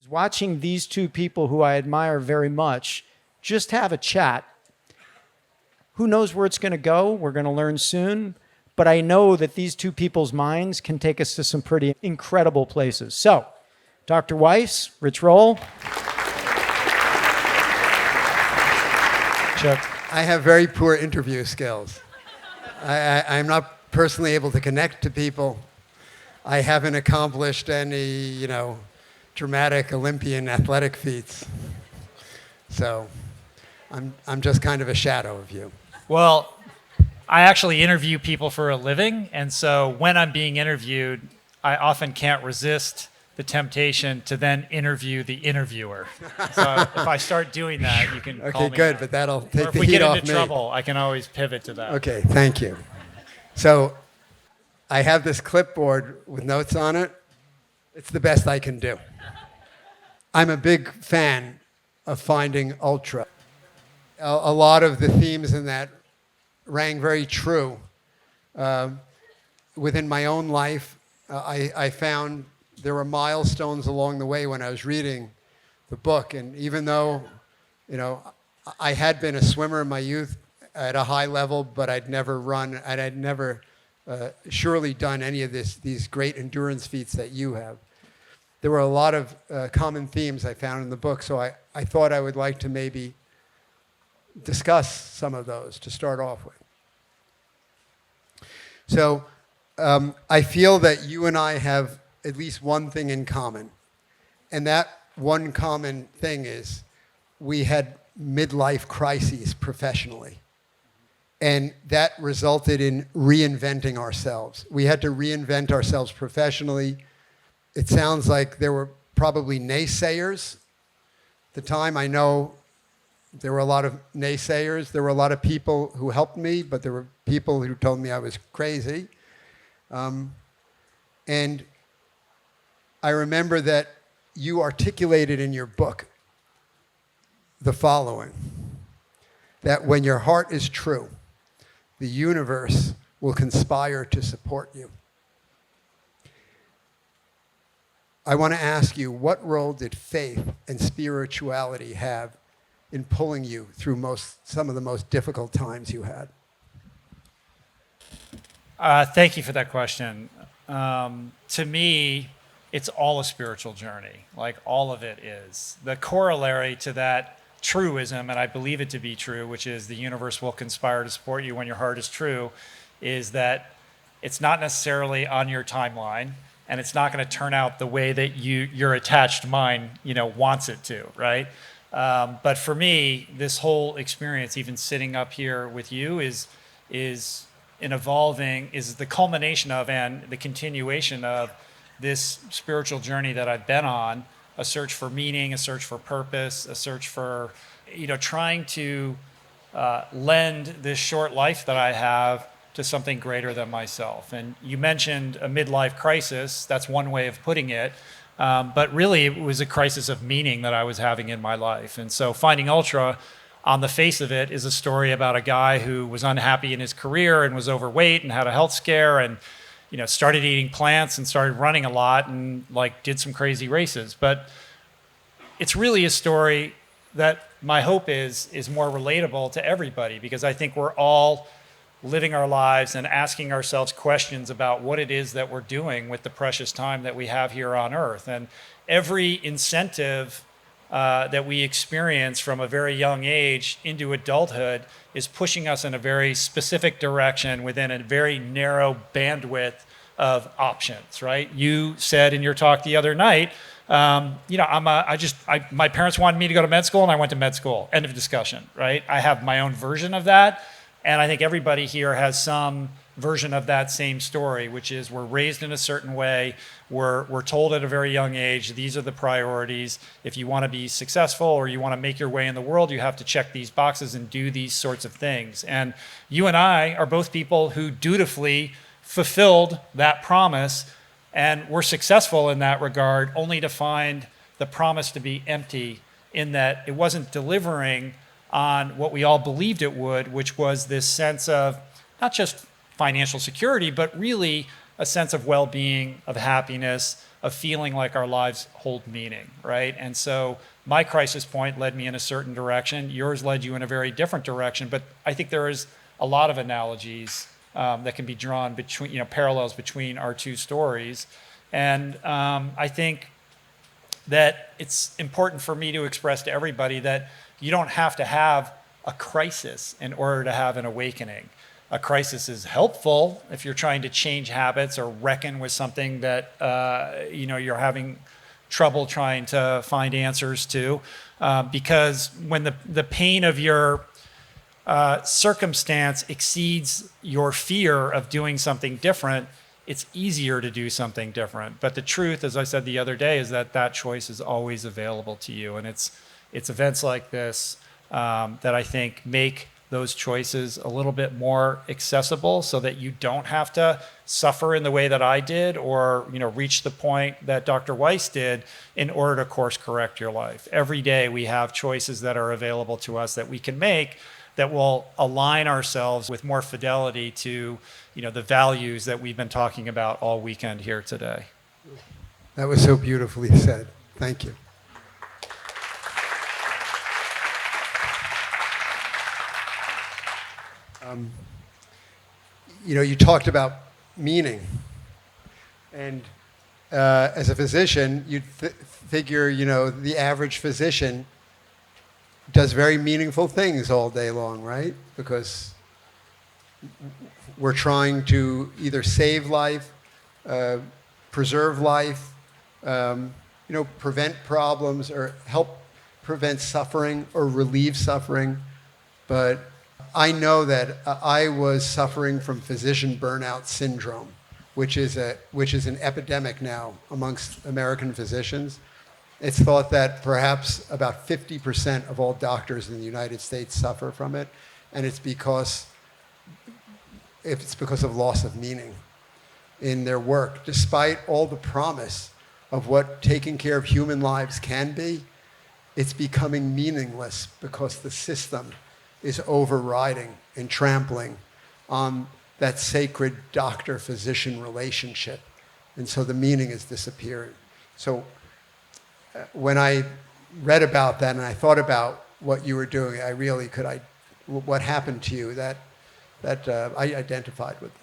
Watching these two people who I admire very much just have a chat. Who knows where it's going to go? We're going to learn soon. But I know that these two people's minds can take us to some pretty incredible places. So, Dr. Weiss, Rich Roll. Chuck, I have very poor interview skills. I'm not personally able to connect to people. I haven't accomplished any, dramatic Olympian athletic feats. So I'm just kind of a shadow of you. Well, I actually interview people for a living, and so when I'm being interviewed, I often can't resist the temptation to then interview the interviewer. So if I start doing that, you can call me. Okay, good, out. but that'll Or take if the we heat get off into me. trouble, I can always pivot to that. Okay, thank you. So I have this clipboard with notes on it. It's the best I can do. I'm a big fan of Finding Ultra. A lot of the themes in that rang very true. Within my own life, I found there were milestones along the way when I was reading the book. And even though, I had been a swimmer in my youth at a high level, but I'd never run, and I'd never surely done any of these great endurance feats that you have. There were a lot of common themes I found in the book, so I thought I would like to maybe discuss some of those to start off with. So I feel that you and I have at least one thing in common, and that one common thing is we had midlife crises professionally. And that resulted in reinventing ourselves. We had to reinvent ourselves professionally. It sounds like there were probably naysayers. At the time, I know there were a lot of naysayers. There were a lot of people who helped me, but there were people who told me I was crazy. And I remember that you articulated in your book the following, that when your heart is true, the universe will conspire to support you. I want to ask you, what role did faith and spirituality have in pulling you through some of the most difficult times you had? Thank you for that question. To me, it's all a spiritual journey. Like, all of it is. The corollary to that truism, and I believe it to be true, which is the universe will conspire to support you when your heart is true, is that it's not necessarily on your timeline, and it's not going to turn out the way that your attached mind, wants it to, right? But for me, this whole experience, even sitting up here with you, is the culmination of and the continuation of this spiritual journey that I've been on, a search for meaning, a search for purpose, a search for, trying to lend this short life that I have to something greater than myself. And you mentioned a midlife crisis. That's one way of putting it. But really, it was a crisis of meaning that I was having in my life. And so Finding Ultra, on the face of it, is a story about a guy who was unhappy in his career and was overweight and had a health scare and started eating plants and started running a lot and did some crazy races. But it's really a story that my hope is more relatable to everybody, because I think we're all living our lives and asking ourselves questions about what it is that we're doing with the precious time that we have here on Earth. And every incentive that we experience from a very young age into adulthood is pushing us in a very specific direction within a very narrow bandwidth of options, right? You said in your talk the other night, my parents wanted me to go to med school, and I went to med school. End of discussion, right? I have my own version of that, and I think everybody here has some version of that same story, which is we're raised in a certain way. We're told at a very young age, these are the priorities. If you want to be successful or you want to make your way in the world, you have to check these boxes and do these sorts of things. And you and I are both people who dutifully fulfilled that promise, and were successful in that regard, only to find the promise to be empty, in that it wasn't delivering on what we all believed it would, which was this sense of not just financial security, but really a sense of well-being, of happiness, of feeling like our lives hold meaning, right? And so my crisis point led me in a certain direction. Yours led you in a very different direction. But I think there is a lot of analogies that can be drawn between, parallels between our two stories. And I think that it's important for me to express to everybody that you don't have to have a crisis in order to have an awakening. A crisis is helpful if you're trying to change habits or reckon with something that you're having trouble trying to find answers to, because when the pain of your circumstance exceeds your fear of doing something different, it's easier to do something different. But the truth, as I said the other day, is that that choice is always available to you, and it's events like this that I think make those choices a little bit more accessible, so that you don't have to suffer in the way that I did, or reach the point that Dr. Weiss did in order to course correct your life. Every day we have choices that are available to us that we can make that will align ourselves with more fidelity to the values that we've been talking about all weekend here today. That was so beautifully said. Thank you. You talked about meaning, and as a physician, you'd figure, the average physician does very meaningful things all day long, right? Because we're trying to either save life, preserve life, prevent problems, or help prevent suffering or relieve suffering. But I know that I was suffering from physician burnout syndrome, which is an epidemic now amongst American physicians. It's thought that perhaps about 50% of all doctors in the United States suffer from it, and it's because of loss of meaning in their work. Despite all the promise of what taking care of human lives can be, it's becoming meaningless because the system is overriding and trampling on that sacred doctor-physician relationship. And so the meaning is disappearing. So when I read about that and I thought about what you were doing, what happened to you, that I identified with that.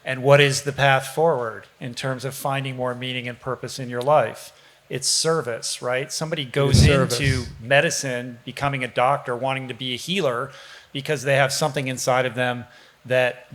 And what is the path forward in terms of finding more meaning and purpose in your life? It's service, right? Somebody goes into medicine, becoming a doctor, wanting to be a healer, because they have something inside of them that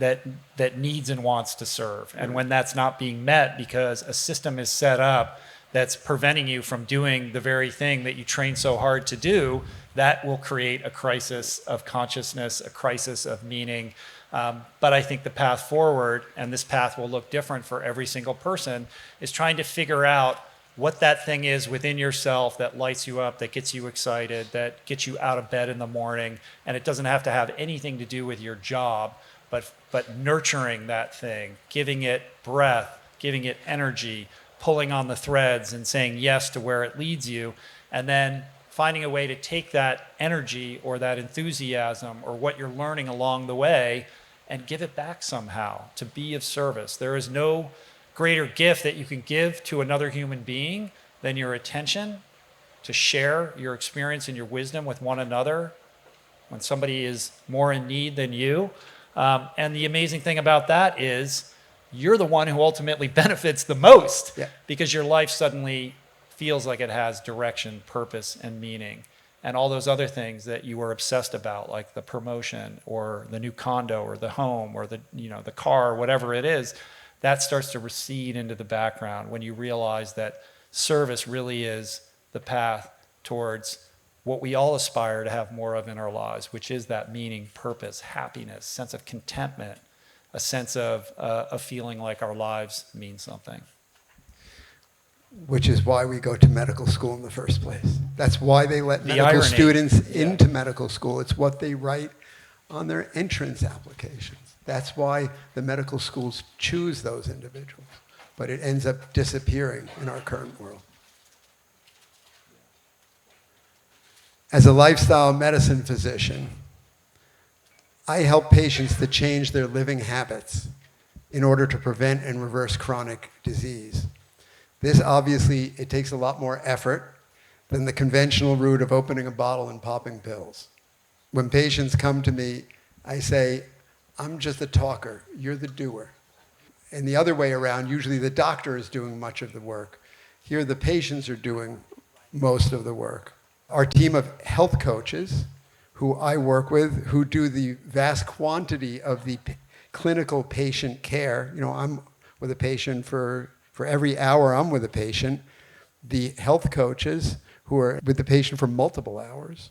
needs and wants to serve. And when that's not being met because a system is set up that's preventing you from doing the very thing that you train so hard to do, that will create a crisis of consciousness, a crisis of meaning. But I think the path forward, and this path will look different for every single person, is trying to figure out what that thing is within yourself that lights you up, that gets you excited, that gets you out of bed in the morning. And it doesn't have to have anything to do with your job, but nurturing that thing, giving it breath, giving it energy, pulling on the threads and saying yes to where it leads you, and then finding a way to take that energy or that enthusiasm or what you're learning along the way and give it back somehow, to be of service. There is no greater gift that you can give to another human being than your attention, to share your experience and your wisdom with one another when somebody is more in need than you. And the amazing thing about that is you're the one who ultimately benefits the most, because your life suddenly feels like it has direction, purpose, and meaning. And all those other things that you were obsessed about, like the promotion or the new condo or the home or the car, whatever it is, that starts to recede into the background when you realize that service really is the path towards what we all aspire to have more of in our lives, which is that meaning, purpose, happiness, sense of contentment, a sense of a feeling like our lives mean something. Which is why we go to medical school in the first place. That's why they let medical students into medical school. It's what they write on their entrance applications. That's why the medical schools choose those individuals. But it ends up disappearing in our current world. As a lifestyle medicine physician, I help patients to change their living habits in order to prevent and reverse chronic disease. This obviously, it takes a lot more effort than the conventional route of opening a bottle and popping pills. When patients come to me, I say, I'm just a talker, you're the doer. And the other way around, usually the doctor is doing much of the work. Here the patients are doing most of the work. Our team of health coaches, who I work with, who do the vast quantity of the clinical patient care. You know, I'm with a patient for every hour I'm with a patient. The health coaches who are with the patient for multiple hours.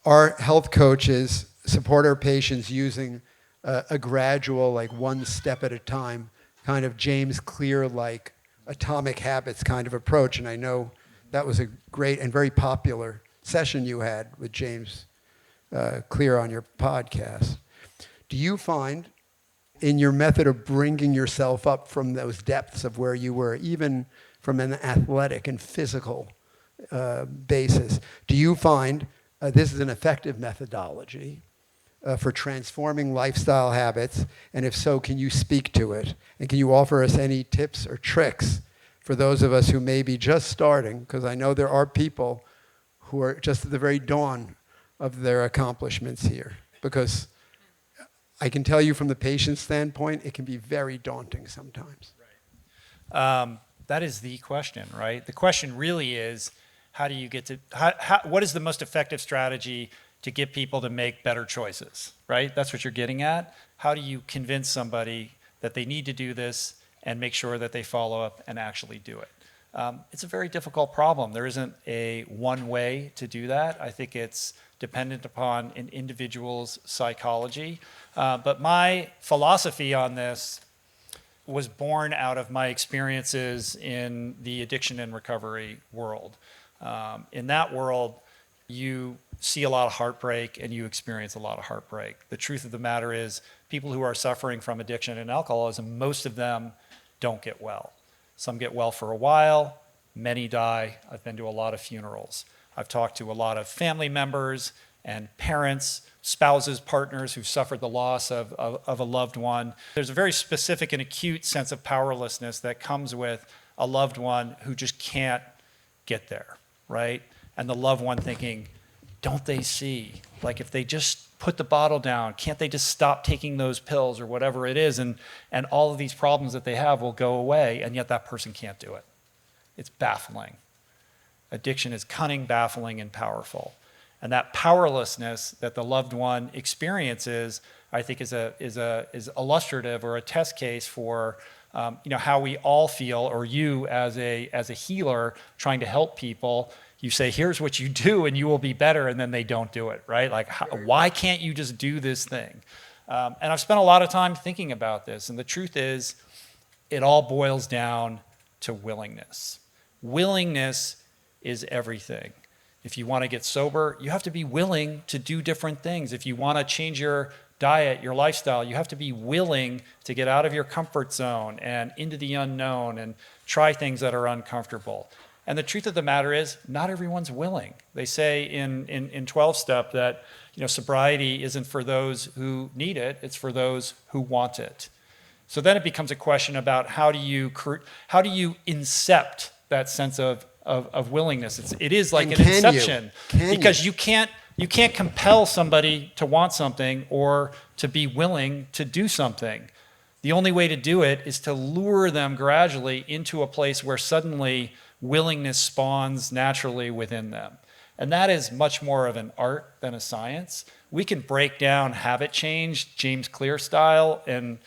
Our health coaches support our patients using a gradual, like one step at a time, kind of James Clear-like atomic habits kind of approach. And I know that was a great and very popular session you had with James Clear on your podcast. Do you find in your method of bringing yourself up from those depths of where you were, even from an athletic and physical basis, do you find this is an effective methodology for transforming lifestyle habits? And if so, can you speak to it? And can you offer us any tips or tricks for those of us who may be just starting? Because I know there are people who are just at the very dawn of their accomplishments here. Because I can tell you from the patient's standpoint, it can be very daunting sometimes. Right. That is the question, right? The question really is, how do you get to, what is the most effective strategy to get people to make better choices, right? That's what you're getting at. How do you convince somebody that they need to do this and make sure that they follow up and actually do it? It's a very difficult problem. There isn't a one way to do that. I think it's dependent upon an individual's psychology. But my philosophy on this was born out of my experiences in the addiction and recovery world. In that world, you see a lot of heartbreak and you experience a lot of heartbreak. The truth of the matter is, people who are suffering from addiction and alcoholism, most of them don't get well. Some get well for a while, many die. I've been to a lot of funerals. I've talked to a lot of family members and parents, spouses, partners who suffered the loss of a loved one. There's a very specific and acute sense of powerlessness that comes with a loved one who just can't get there, right? And the loved one thinking, don't they see? Like, if they just put the bottle down, can't they just stop taking those pills or whatever it is? And all of these problems that they have will go away, and yet that person can't do it. It's baffling. Addiction is cunning, baffling, and powerful. And that powerlessness that the loved one experiences, I think, is illustrative or a test case for how we all feel, or you as a healer trying to help people. You say, here's what you do and you will be better, and then they don't do it, right? Like, why can't you just do this thing? And I've spent a lot of time thinking about this, and the truth is, it all boils down to willingness. Willingness is everything. If you want to get sober, you have to be willing to do different things. If you want to change your diet, your lifestyle, you have to be willing to get out of your comfort zone and into the unknown and try things that are uncomfortable. And the truth of the matter is, not everyone's willing. They say in 12-step that sobriety isn't for those who need it, it's for those who want it. So then it becomes a question about how do you incept that sense of willingness. It is like an inception, because you can't compel somebody to want something or to be willing to do something. The only way to do it is to lure them gradually into a place where suddenly willingness spawns naturally within them. And that is much more of an art than a science. We can break down habit change, James Clear style, and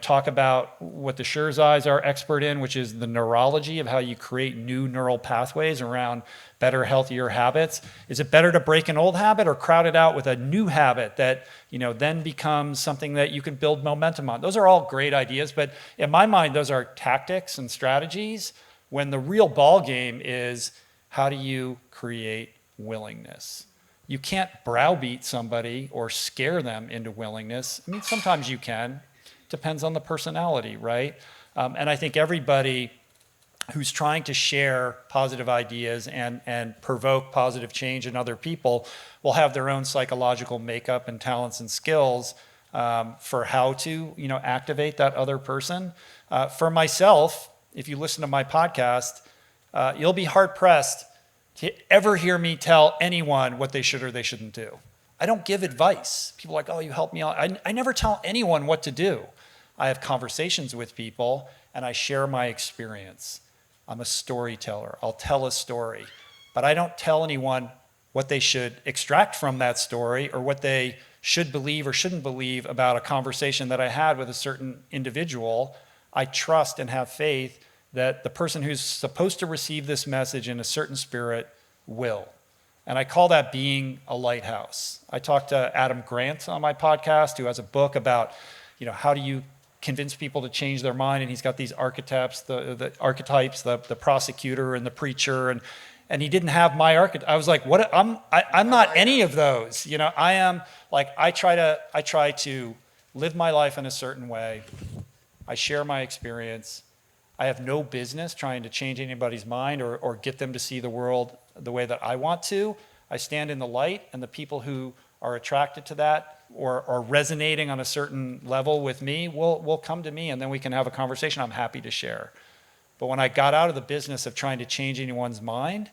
talk about what the Scherzais are expert in, which is the neurology of how you create new neural pathways around better, healthier habits. Is it better to break an old habit or crowd it out with a new habit that then becomes something that you can build momentum on? Those are all great ideas, but in my mind, those are tactics and strategies, when the real ball game is, how do you create willingness? You can't browbeat somebody or scare them into willingness. I mean, sometimes you can. Depends on the personality, right? And I think everybody who's trying to share positive ideas and provoke positive change in other people will have their own psychological makeup and talents and skills for how to activate that other person. For myself, if you listen to my podcast, you'll be hard pressed to ever hear me tell anyone what they should or they shouldn't do. I don't give advice. People are like, oh, you helped me out. I never tell anyone what to do. I have conversations with people and I share my experience. I'm a storyteller. I'll tell a story, but I don't tell anyone what they should extract from that story or what they should believe or shouldn't believe about a conversation that I had with a certain individual. I trust and have faith that the person who's supposed to receive this message in a certain spirit will. And I call that being a lighthouse. I talked to Adam Grant on my podcast, who has a book about, how do you convince people to change their mind, and he's got these archetypes, the archetypes, the prosecutor and the preacher, and he didn't have my archetype. I was like, what? I'm not any of those. I am like, I try to live my life in a certain way. I share my experience. I have no business trying to change anybody's mind or get them to see the world the way that I want to. I stand in the light, and the people who are attracted to that or are resonating on a certain level with me will come to me, and then we can have a conversation I'm happy to share. But when I got out of the business of trying to change anyone's mind,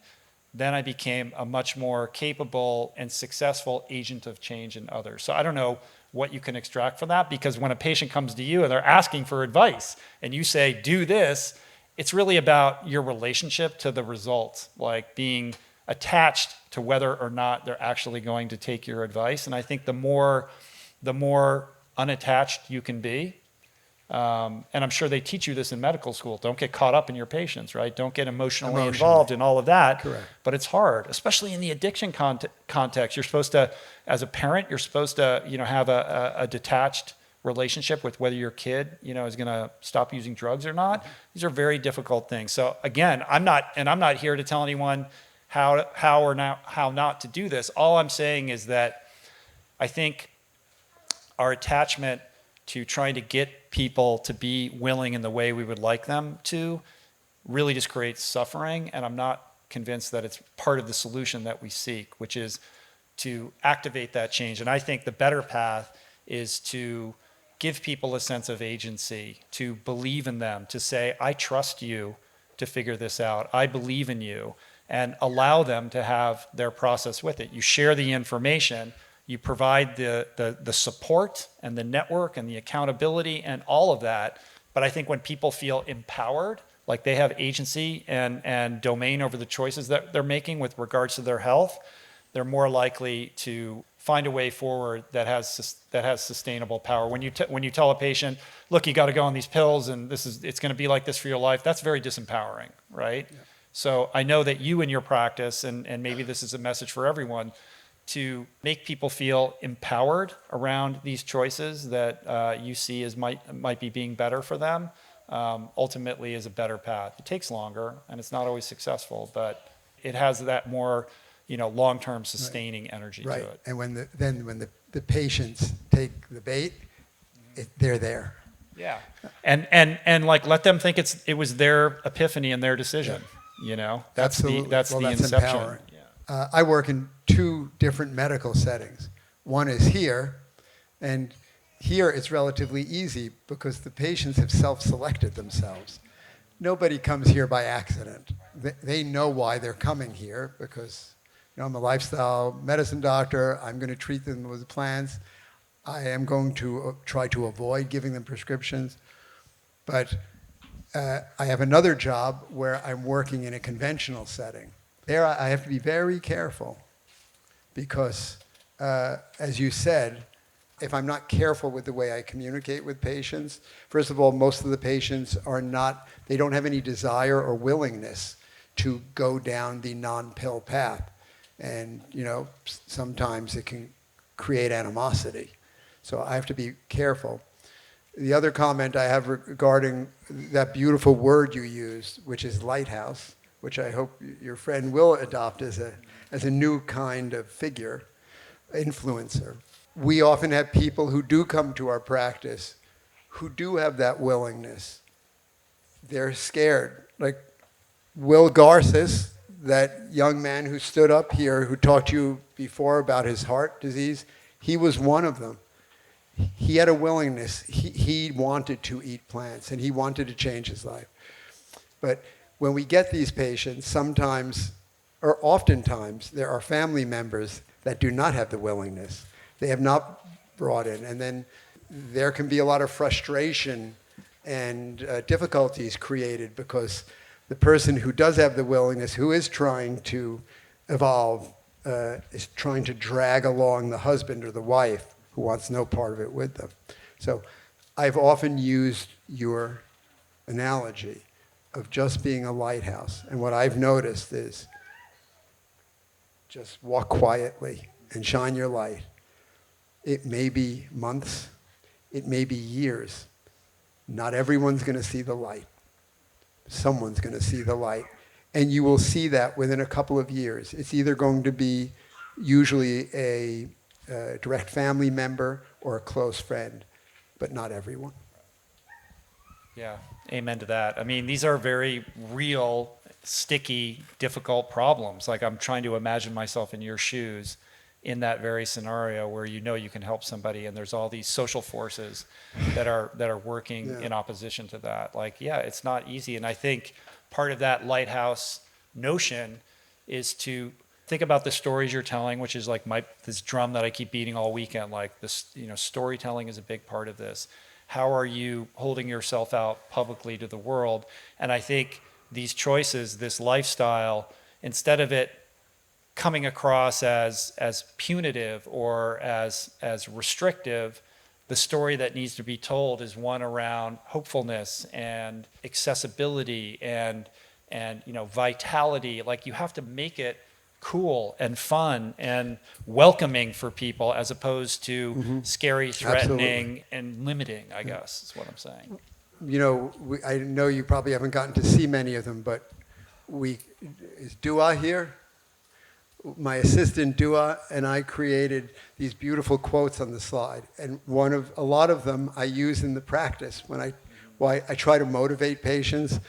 then I became a much more capable and successful agent of change in others. So I don't know what you can extract from that, because when a patient comes to you and they're asking for advice and you say, do this, it's really about your relationship to the results, like being attached to whether or not they're actually going to take your advice. And I think the more unattached you can be, and I'm sure they teach you this in medical school, don't get caught up in your patients, right? Don't get emotionally involved in all of that. Correct. But it's hard, especially in the addiction context. You're supposed to, as a parent, you're supposed to, have a detached relationship with whether your kid, is going to stop using drugs or not. These are very difficult things. So again, I'm not here to tell anyone how not to do this. All I'm saying is that I think our attachment to trying to get people to be willing in the way we would like them to really just creates suffering. And I'm not convinced that it's part of the solution that we seek, which is to activate that change. And I think the better path is to give people a sense of agency, to believe in them, to say, I trust you to figure this out. I believe in you, and allow them to have their process with it. You share the information, you provide the support and the network and the accountability and all of that. But I think when people feel empowered, like they have agency and domain over the choices that they're making with regards to their health, they're more likely to find a way forward that has sustainable power. When you tell a patient, look, you got to go on these pills and it's going to be like this for your life, that's very disempowering, right? Yeah. So I know that you in your practice, and maybe this is a message for everyone, to make people feel empowered around these choices that you see as might be being better for them, ultimately is a better path. It takes longer and it's not always successful, but it has that more long-term sustaining energy to it. And when the patients take the bait, they're there. Yeah, and like let them think it was their epiphany and their decision. Yeah. That's that's the inception. Empowering. Yeah. I work in 2 different medical settings. One is here, and here it's relatively easy because the patients have self-selected themselves. Nobody comes here by accident. They know why they're coming here because I'm a lifestyle medicine doctor. I'm going to treat them with plans. I am going to try to avoid giving them prescriptions. But I have another job where I'm working in a conventional setting. There I have to be very careful because, as you said, if I'm not careful with the way I communicate with patients, first of all, most of the patients they don't have any desire or willingness to go down the non-pill path. And, sometimes it can create animosity. So I have to be careful. The other comment I have regarding that beautiful word you used, which is lighthouse, which I hope your friend will adopt as a new kind of figure, influencer. We often have people who do come to our practice who do have that willingness. They're scared. Like Will Garces, that young man who stood up here who talked to you before about his heart disease, he was one of them. He had a willingness. He wanted to eat plants and he wanted to change his life. But when we get these patients, sometimes, or oftentimes, there are family members that do not have the willingness. They have not brought in. And then there can be a lot of frustration and difficulties created because the person who does have the willingness, who is trying to evolve, is trying to drag along the husband or the wife who wants no part of it with them. So I've often used your analogy of just being a lighthouse. And what I've noticed is just walk quietly and shine your light. It may be months, it may be years. Not everyone's going to see the light. Someone's going to see the light. And you will see that within a couple of years. It's either going to be usually a direct family member or a close friend, but not everyone. Yeah, amen to that. I mean, these are very real, sticky, difficult problems. Like, I'm trying to imagine myself in your shoes in that very scenario where you know you can help somebody and there's all these social forces that are working in opposition to that. Like, yeah, it's not easy. And I think part of that lighthouse notion is to think about the stories you're telling, which is like this drum that I keep beating all weekend. Like, this, storytelling is a big part of this. How are you holding yourself out publicly to the world? And I think these choices, this lifestyle, instead of it coming across as punitive or as restrictive, the story that needs to be told is one around hopefulness and accessibility and vitality. Like, you have to make it cool and fun and welcoming for people as opposed to scary, threatening, and limiting, I guess is what I'm saying. I know you probably haven't gotten to see many of them, but is Dua here? My assistant Dua and I created these beautiful quotes on the slide, and a lot of them I use in the practice when I try to motivate patients.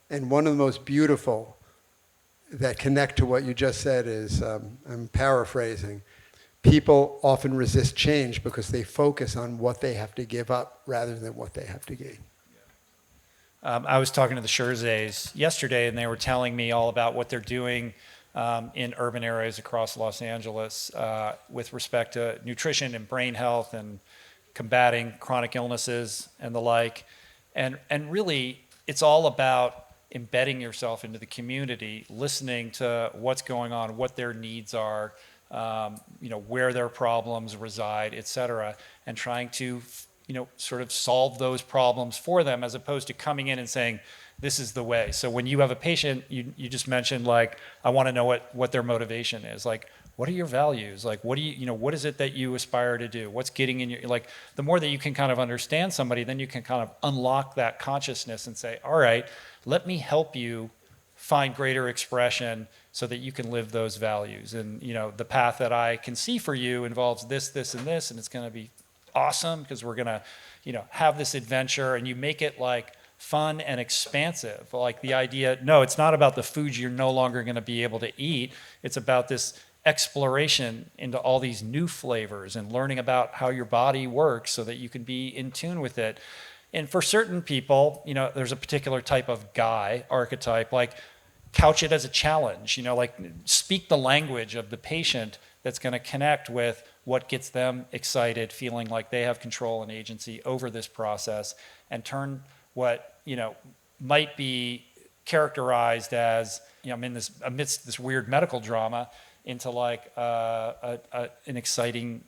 And one of the most beautiful that connect to what you just said is, I'm paraphrasing, people often resist change because they focus on what they have to give up rather than what they have to gain. I was talking to the Scherzays yesterday, and they were telling me all about what they're doing in urban areas across Los Angeles with respect to nutrition and brain health and combating chronic illnesses and the like. And really, it's all about embedding yourself into the community, listening to what's going on, what their needs are, where their problems reside, et cetera, and trying to sort of solve those problems for them, as opposed to coming in and saying, this is the way. So when you have a patient, you just mentioned, like, I want to know what their motivation is. Like, what are your values? Like, what is it that you aspire to do? What's getting in your, like, the more that you can kind of understand somebody, then you can kind of unlock that consciousness and say, all right, let me help you find greater expression so that you can live those values. And, the path that I can see for you involves this, this, and this, and it's going to be awesome because we're going to, have this adventure, and you make it like fun and expansive. Like the idea, no, it's not about the foods you're no longer going to be able to eat. It's about this exploration into all these new flavors and learning about how your body works so that you can be in tune with it. And for certain people, there's a particular type of guy archetype, like couch it as a challenge, like speak the language of the patient that's going to connect with what gets them excited, feeling like they have control and agency over this process, and turn what, might be characterized as, amidst this weird medical drama into like an exciting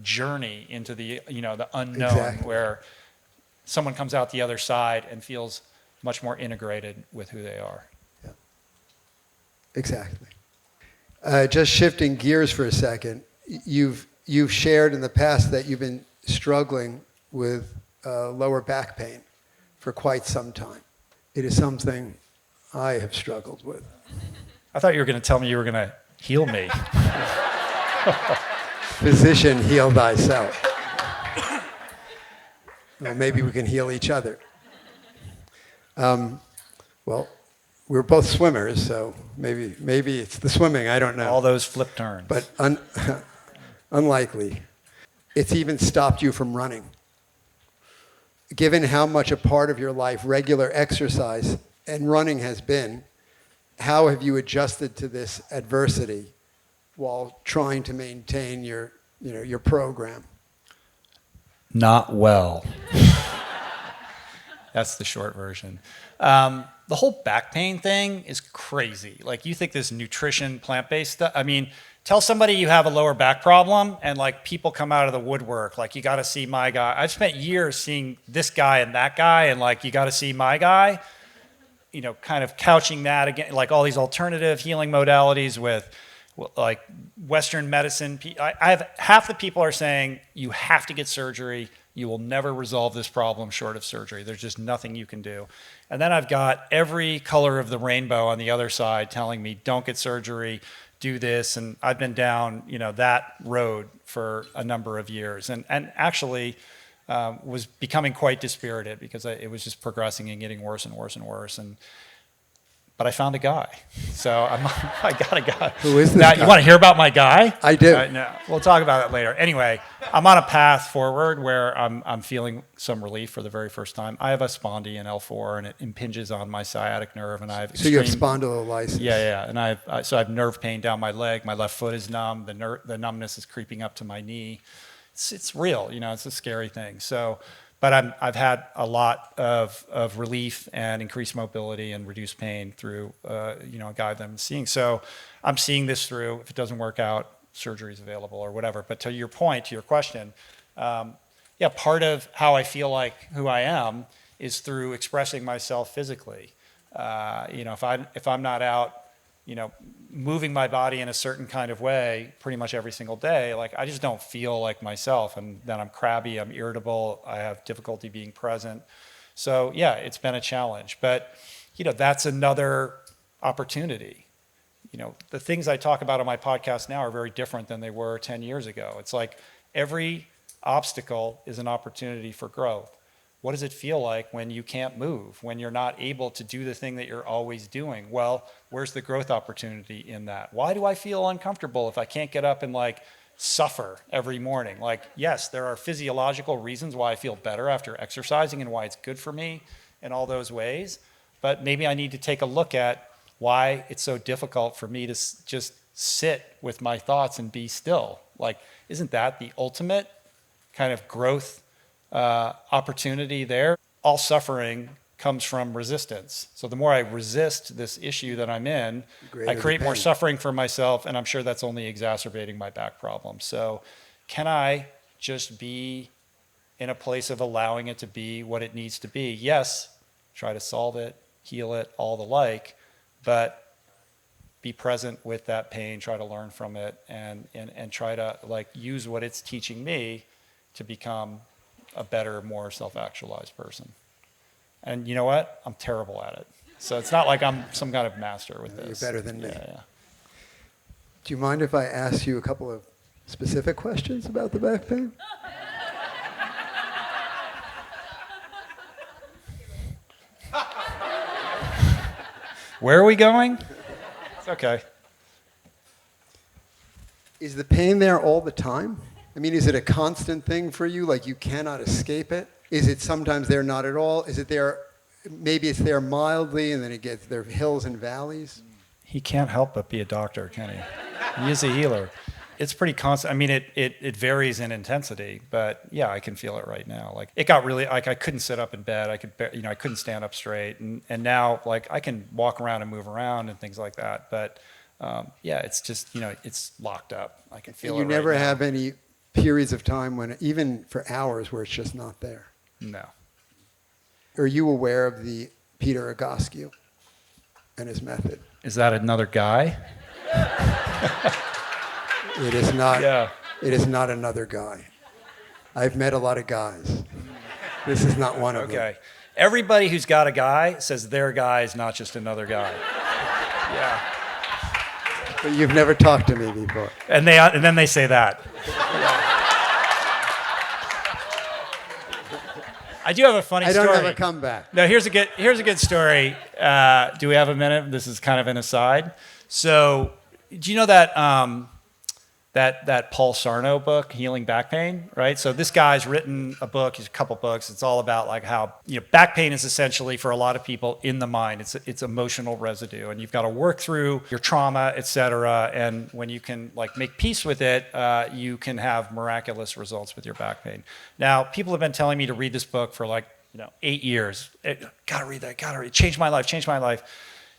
journey into the, the unknown. Exactly. Where someone comes out the other side and feels much more integrated with who they are. Yeah. Exactly. Just shifting gears for a second, you've shared in the past that you've been struggling with lower back pain for quite some time. It is something I have struggled with. I thought you were going to tell me you were going to heal me. Physician, heal thyself. Well, maybe we can heal each other. Well, we're both swimmers, so maybe it's the swimming, I don't know. All those flip turns. But unlikely. It's even stopped you from running. Given how much a part of your life regular exercise and running has been, how have you adjusted to this adversity while trying to maintain your program? Not well. That's the short version. The whole back pain thing is crazy. Like, you think this nutrition, plant-based stuff, I mean, tell somebody you have a lower back problem and like people come out of the woodwork. Like, you got to see my guy. I've spent years seeing this guy and that guy, and like, you got to see my guy, you know, kind of couching that again, like all these alternative healing modalities with like Western medicine. I have half the people are saying you have to get surgery. You will never resolve this problem short of surgery. There's just nothing you can do. And then I've got every color of the rainbow on the other side telling me, don't get surgery, do this. And I've been down, you know, that road for a number of years, and actually was becoming quite dispirited because it was just progressing and getting worse and worse and worse. But I found a guy. So I got a guy. Who is this now, guy? You want to hear about my guy? I do. No, we'll talk about that later. Anyway, I'm on a path forward where I'm feeling some relief for the very first time. I have a spondy in L4, and it impinges on my sciatic nerve, and I have So you have spondylolysis. Yeah, and I have nerve pain down my leg. My left foot is numb. The numbness is creeping up to my knee. It's real, you know. It's a scary thing. So. But I've had a lot of relief and increased mobility and reduced pain through a guy that I'm seeing. So I'm seeing this through. If it doesn't work out, surgery is available or whatever. But to your point, to your question, part of how I feel like who I am is through expressing myself physically. If I'm not out, moving my body in a certain kind of way pretty much every single day, like I just don't feel like myself, and then I'm crabby, I'm irritable, I have difficulty being present. So yeah, it's been a challenge, but that's another opportunity. The things I talk about on my podcast now are very different than they were 10 years ago. It's like every obstacle is an opportunity for growth. What does it feel like when you can't move, when you're not able to do the thing that you're always doing? Well, where's the growth opportunity in that? Why do I feel uncomfortable if I can't get up and like suffer every morning? Like, yes, there are physiological reasons why I feel better after exercising and why it's good for me in all those ways. But maybe I need to take a look at why it's so difficult for me to just sit with my thoughts and be still. Like, isn't that the ultimate kind of growth opportunity there? All suffering comes from resistance. So the more I resist this issue that I'm in, I create more suffering for myself, and I'm sure that's only exacerbating my back problem. So can I just be in a place of allowing it to be what it needs to be? Yes, try to solve it, heal it, all the like, but be present with that pain, try to learn from it, and try to like use what it's teaching me to become a better, more self-actualized person. And you know what? I'm terrible at it. So it's not like I'm some kind of master with this. You're better than me. Yeah. Do you mind if I ask you a couple of specific questions about the back pain? Where are we going? It's okay. Is the pain there all the time? I mean, is it a constant thing for you? Like you cannot escape it? Is it sometimes there, not at all? Is it there, maybe it's there mildly and then it gets, there are hills and valleys? He can't help but be a doctor, can he? He is a healer. It's pretty constant. I mean, it varies in intensity, but yeah, I can feel it right now. Like it got really, like I couldn't sit up in bed. I couldn't stand up straight. And now like I can walk around and move around and things like that. But yeah, it's just, it's locked up. I can feel it right now. You never have any periods of time when, even for hours, where it's just not there? No. Are you aware of the Peter Egoscue and his method? Is that another guy? It is not. Yeah. It is not another guy. I've met a lot of guys. This is not one of them. Okay. Everybody who's got a guy says their guy is not just another guy. Yeah. But you've never talked to me before. And then they say that. I do have a funny story. I don't have a comeback. No, here's a good story. Do we have a minute? This is kind of an aside. So, do you know that that Paul Sarno book, Healing Back Pain, right? So this guy's written a book, he's a couple books. It's all about like how, back pain is essentially for a lot of people in the mind. It's emotional residue, and you've got to work through your trauma, et cetera. And when you can like make peace with it, you can have miraculous results with your back pain. Now, people have been telling me to read this book for like, 8 years. Gotta read that, gotta read it. Changed my life.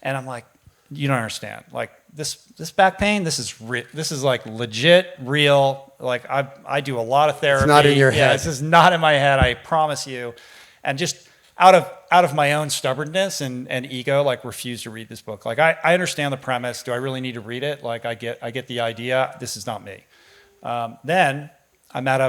And I'm like, you don't understand. Like this back pain, this is like legit, real. Like I do a lot of therapy. It's not in your head. This is not in my head, I promise you. And just out of my own stubbornness and ego, like refuse to read this book. Like I understand the premise. Do I really need to read it? Like I get the idea. This is not me. Then I'm at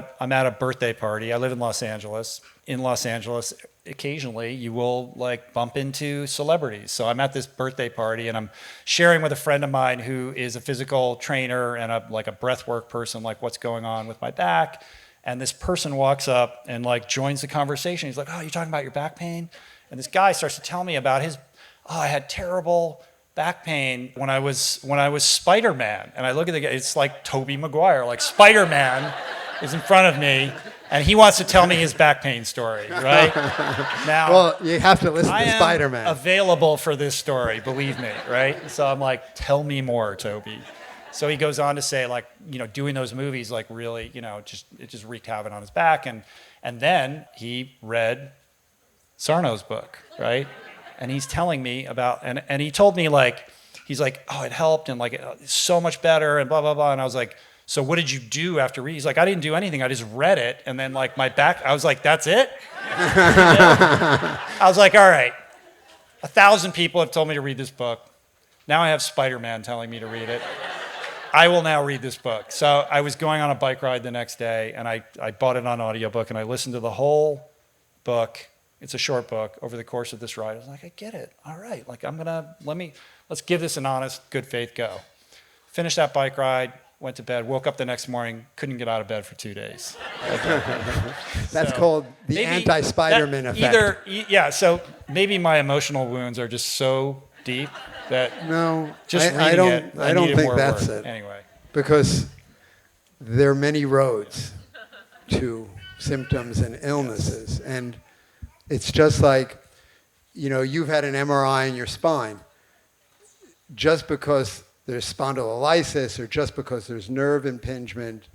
a birthday party. I live in Los Angeles. In Los Angeles, occasionally you will like bump into celebrities. So I'm at this birthday party and I'm sharing with a friend of mine who is a physical trainer and a breathwork person, like what's going on with my back. And this person walks up and like joins the conversation. He's like, "Oh, you're talking about your back pain?" And this guy starts to tell me about I had terrible back pain when I was Spider-Man. And I look at the guy, it's like Tobey Maguire, like Spider-Man is in front of me. And he wants to tell me his back pain story, right? Now, well, you have to listen to Spider-Man. I am available for this story, believe me, right? So I'm like, tell me more, Toby. So he goes on to say, like, doing those movies, like, really, it just wreaked havoc on his back. And then he read Sarno's book, right? And he's telling me about, and he told me, like, he's like, "Oh, it helped, and like, it's so much better, and blah, blah, blah." And I was like, "So what did you do after reading?" He's like, "I didn't do anything. I just read it." And then like my back, I was like, "That's it?" I was like, "All right, 1,000 people have told me to read this book. Now I have Spider-Man telling me to read it. I will now read this book." So I was going on a bike ride the next day and I bought it on audiobook and I listened to the whole book. It's a short book over the course of this ride. I was like, I get it. All right. Like let's give this an honest, good faith go. Finished that bike ride. Went to bed, woke up the next morning, couldn't get out of bed for 2 days. That's called the anti-Spider-Man effect. So maybe my emotional wounds are just so deep that I don't think that's it. Anyway. Because there are many roads to symptoms and illnesses. And it's just like, you've had an MRI in your spine. Just because there's spondylolysis or just because there's nerve impingement,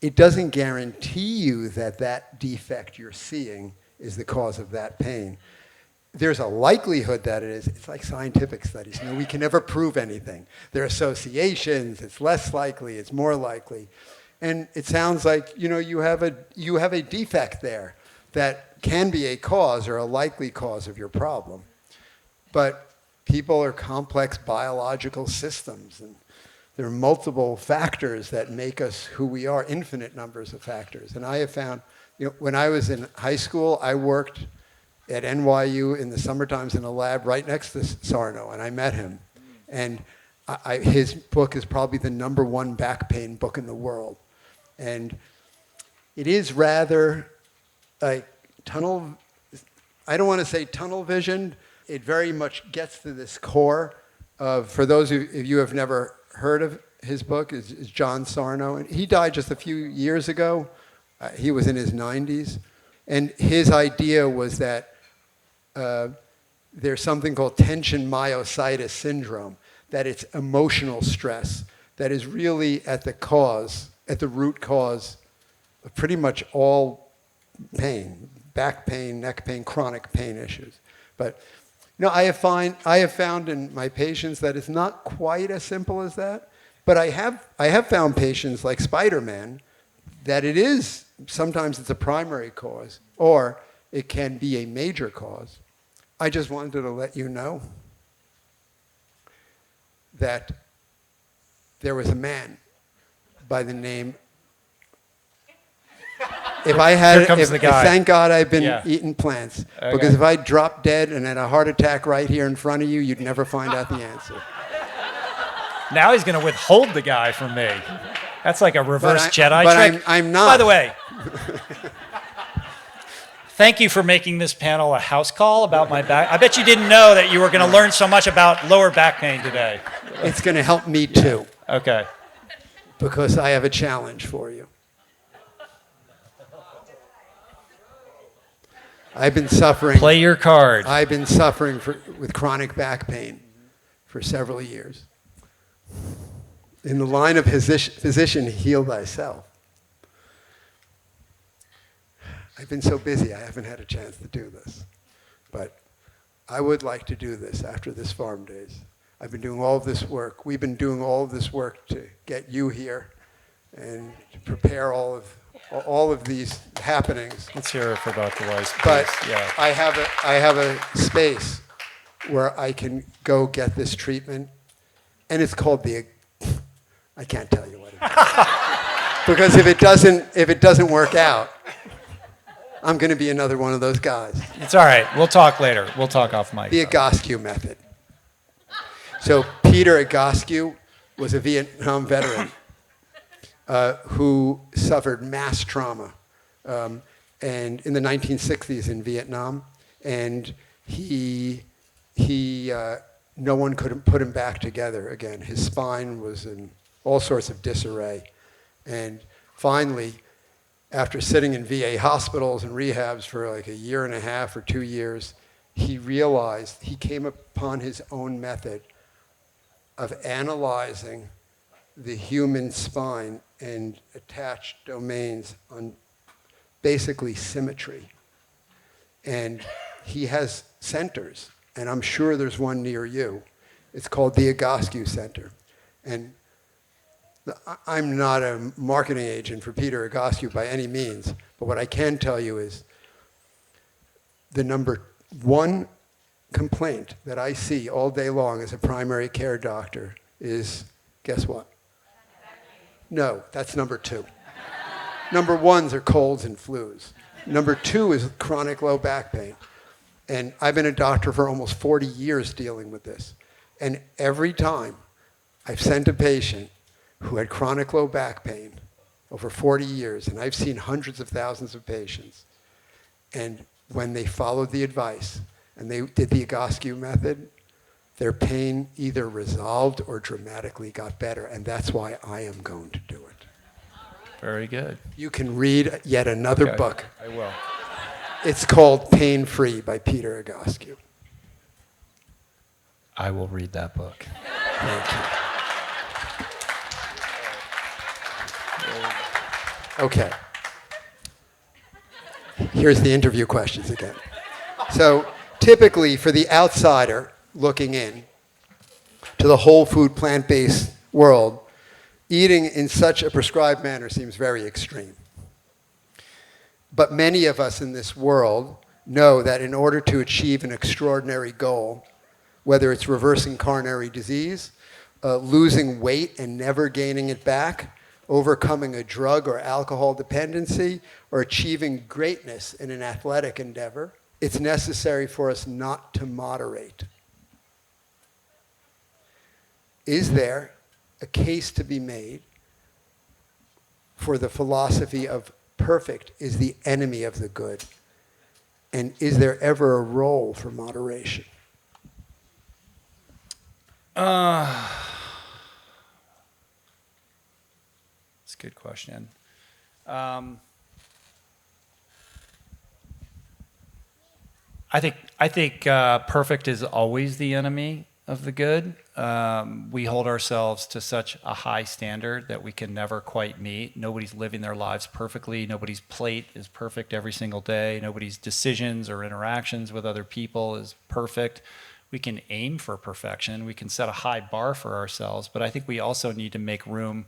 it doesn't guarantee you that defect you're seeing is the cause of that pain. There's a likelihood that it is. It's like scientific studies. We can never prove anything. There are associations. It's less likely. It's more likely. And it sounds like, you have a defect there that can be a cause or a likely cause of your problem. But people are complex biological systems, and there are multiple factors that make us who we are, infinite numbers of factors. And I have found, when I was in high school, I worked at NYU in the summertimes in a lab right next to Sarno, and I met him. And his book is probably the #1 back pain book in the world. And it is rather like I don't want to say tunnel vision. It very much gets to this core of, for those of you who have never heard of his book, is John Sarno. And he died just a few years ago. He was in his 90s. And his idea was that there's something called tension myositis syndrome, that it's emotional stress that is really at the root cause of pretty much all pain, back pain, neck pain, chronic pain issues. But I have found in my patients that it's not quite as simple as that. But I have found patients like Spider-Man that it is, sometimes it's a primary cause, or it can be a major cause. I just wanted to let you know that there was a man by the name. Thank God I've been eating plants. Okay. Because if I dropped dead and had a heart attack right here in front of you, you'd never find out the answer. Now he's going to withhold the guy from me. That's like a reverse Jedi trick. I'm not. By the way, thank you for making this panel a house call about my back. I bet you didn't know that you were going to learn so much about lower back pain today. It's going to help me too. Okay. because I have a challenge for you. I've been suffering. Play your card. I've been suffering with chronic back pain for several years. In the line of physician, heal thyself. I've been so busy, I haven't had a chance to do this. But I would like to do this after this farm days. I've been doing all of this work. We've been doing all of this work to get you here and to prepare all of these happenings. Let's hear it for Dr. Weiss, please. But yeah. I have a space where I can go get this treatment, and it's called I can't tell you what it is. Because if it doesn't work out, I'm going to be another one of those guys. It's all right. We'll talk later. We'll talk off mic. The Egoscue method. So Peter Egoscue was a Vietnam veteran who suffered mass trauma and in the 1960s in Vietnam, and no one could put him back together again. His spine was in all sorts of disarray, and finally, after sitting in VA hospitals and rehabs for like a year and a half or 2 years, he realized, he came upon his own method of analyzing the human spine and attached domains on basically symmetry. And he has centers, and I'm sure there's one near you. It's called the Egoscue Center. And I'm not a marketing agent for Peter Egoscue by any means, but what I can tell you is the number one complaint that I see all day long as a primary care doctor is, guess what? No, that's number two. Number ones are colds and flus. Number two is chronic low back pain. And I've been a doctor for almost 40 years dealing with this. And every time I've sent a patient who had chronic low back pain over 40 years, and I've seen hundreds of thousands of patients, and when they followed the advice and they did the Egoscue method, their pain either resolved or dramatically got better, and that's why I am going to do it. Very good. You can read yet another book. I will. It's called Pain Free by Peter Egoscue. I will read that book. Thank you. Okay. Here's the interview questions again. So typically for the outsider looking in to the whole food plant-based world, eating in such a prescribed manner seems very extreme. But many of us in this world know that in order to achieve an extraordinary goal, whether it's reversing coronary disease, losing weight and never gaining it back, overcoming a drug or alcohol dependency, or achieving greatness in an athletic endeavor, it's necessary for us not to moderate. Is there a case to be made for the philosophy of perfect is the enemy of the good? And is there ever a role for moderation? That's a good question. I think perfect is always the enemy of the good. We hold ourselves to such a high standard that we can never quite meet. Nobody's living their lives perfectly. Nobody's plate is perfect every single day. Nobody's decisions or interactions with other people is perfect. We can aim for perfection. We can set a high bar for ourselves, but I think we also need to make room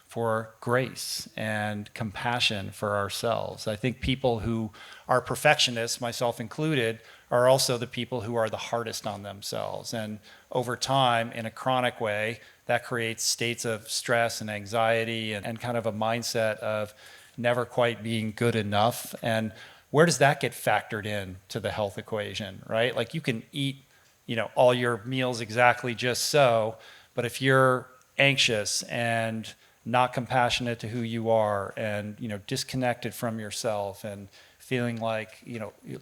for grace and compassion for ourselves. I think people who are perfectionists, myself included, are also the people who are the hardest on themselves. And over time, in a chronic way, that creates states of stress and anxiety and kind of a mindset of never quite being good enough. And where does that get factored in to the health equation, right? Like you can eat, all your meals exactly just so, but if you're anxious and not compassionate to who you are and, disconnected from yourself and feeling like,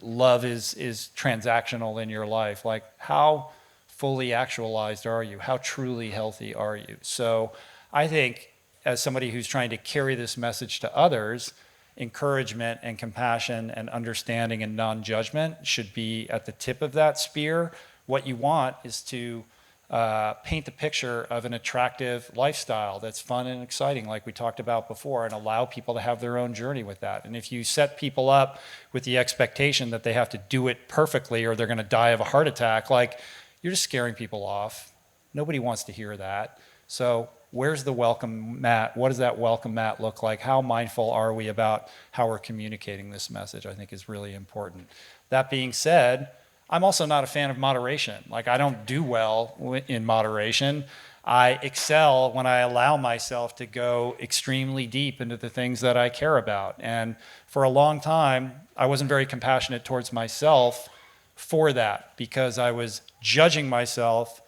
love is transactional in your life, like how fully actualized are you? How truly healthy are you? So I think as somebody who's trying to carry this message to others, encouragement and compassion and understanding and non-judgment should be at the tip of that spear. What you want is to paint the picture of an attractive lifestyle that's fun and exciting, like we talked about before, and allow people to have their own journey with that. And if you set people up with the expectation that they have to do it perfectly or they're going to die of a heart attack, like, you're just scaring people off. Nobody wants to hear that. So where's the welcome mat? What does that welcome mat look like? How mindful are we about how we're communicating this message? I think is really important. That being said, I'm also not a fan of moderation. Like, I don't do well in moderation. I excel when I allow myself to go extremely deep into the things that I care about. And for a long time, I wasn't very compassionate towards myself for that, because I was judging myself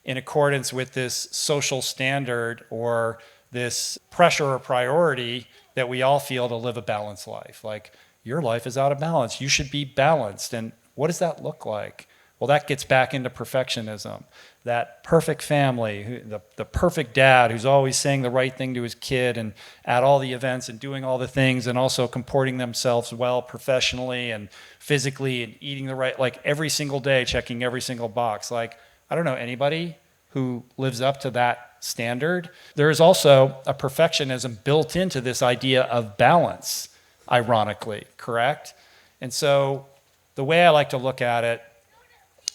in accordance with this social standard or this pressure or priority that we all feel to live a balanced life. Like, your life is out of balance. You should be balanced. And what does that look like? Well, that gets back into perfectionism. That perfect family, the perfect dad who's always saying the right thing to his kid and at all the events and doing all the things and also comporting themselves well professionally and physically and eating the right, like every single day, checking every single box. Like, I don't know anybody who lives up to that standard. There is also a perfectionism built into this idea of balance, ironically, correct? And so the way I like to look at it,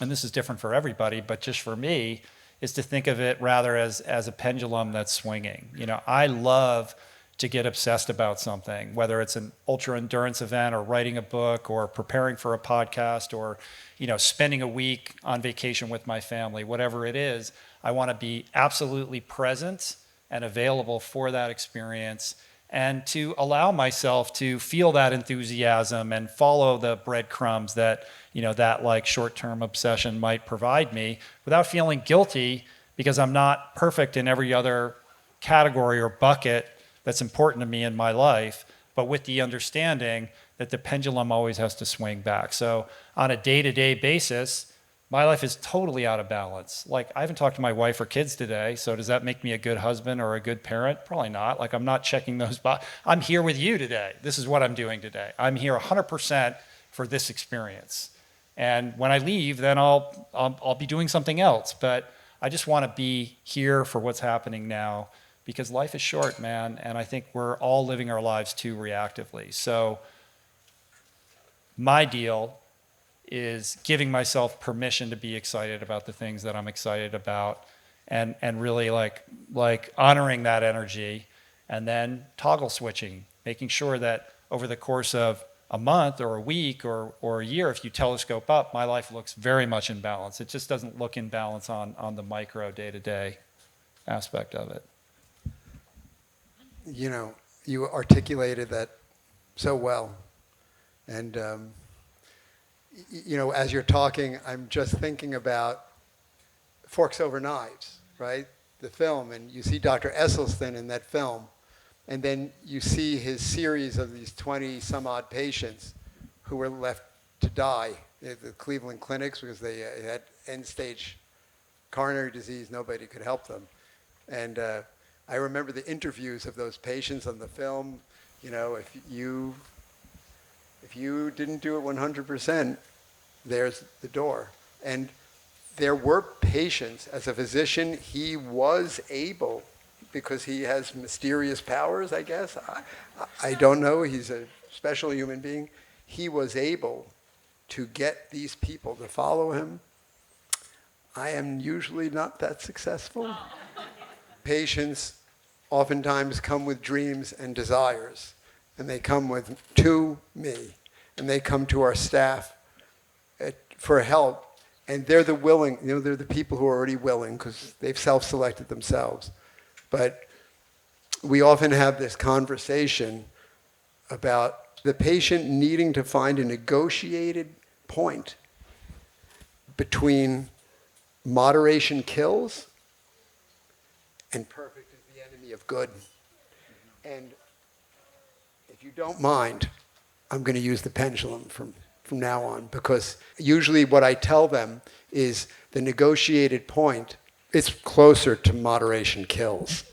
and this is different for everybody, but just for me, is to think of it rather as a pendulum that's swinging. You know, I love to get obsessed about something, whether it's an ultra endurance event or writing a book or preparing for a podcast or, you know, spending a week on vacation with my family, whatever it is. I want to be absolutely present and available for that experience, and to allow myself to feel that enthusiasm and follow the breadcrumbs that, you know, that like short-term obsession might provide me without feeling guilty because I'm not perfect in every other category or bucket that's important to me in my life, but with the understanding that the pendulum always has to swing back. So on a day-to-day basis, my life is totally out of balance. Like, I haven't talked to my wife or kids today, so does that make me a good husband or a good parent? Probably not. Like, I'm not checking those boxes. I'm here with you today. This is what I'm doing today. I'm here 100% for this experience. And when I leave, then I'll be doing something else. But I just want to be here for what's happening now, because life is short, man, and I think we're all living our lives too reactively. So my deal is giving myself permission to be excited about the things that I'm excited about, and really like honoring that energy, and then toggle switching, making sure that over the course of a month or a week or a year, if you telescope up, my life looks very much in balance. It just doesn't look in balance on the micro day-to-day aspect of it. You know, you articulated that so well. And, you know, as you're talking, I'm just thinking about Forks Over Knives, right? The film, and you see Dr. Esselstyn in that film, and then you see his series of these 20 some odd patients who were left to die at the Cleveland clinics because they had end-stage coronary disease. Nobody could help them. And I remember the interviews of those patients on the film. You know, if you didn't do it 100%, there's the door. And there were patients, as a physician, he was able, because he has mysterious powers, I guess. I don't know, he's a special human being. He was able to get these people to follow him. I am usually not that successful. Patients oftentimes come with dreams and desires, and they come to me, and they come to our staff for help, and they're the willing, you know, they're the people who are already willing because they've self-selected themselves. But we often have this conversation about the patient needing to find a negotiated point between moderation kills and perfect is the enemy of good. And if you don't mind, I'm going to use the pendulum from now on, because usually what I tell them is the negotiated point, it's closer to moderation kills.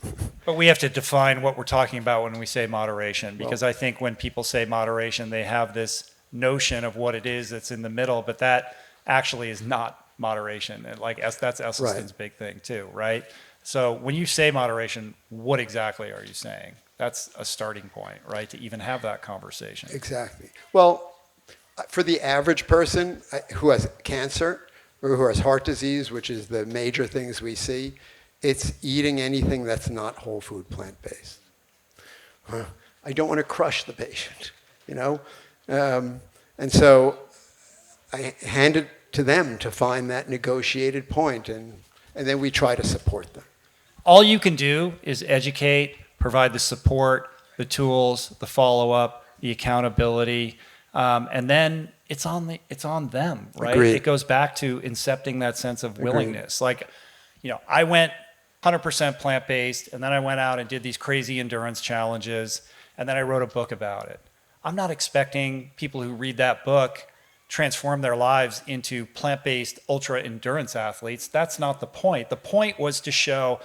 But we have to define what we're talking about when we say moderation, because I think when people say moderation, they have this notion of what it is that's in the middle, but that actually is not moderation. And like that's Esselstyn's big thing too, right? So when you say moderation, what exactly are you saying? That's a starting point, right? To even have that conversation. Exactly. Well, for the average person who has cancer or who has heart disease, which is the major things we see, it's eating anything that's not whole food plant-based. I don't want to crush the patient, you know? And so I hand it to them to find that negotiated point, and then we try to support them. All you can do is educate, provide the support, the tools, the follow-up, the accountability, and then it's on them, right? Agreed. It goes back to incepting that sense of willingness. Like, I went 100% plant-based, and then I went out and did these crazy endurance challenges, and then I wrote a book about it. I'm not expecting people who read that book transform their lives into plant-based ultra endurance athletes. That's not the point. The point was to show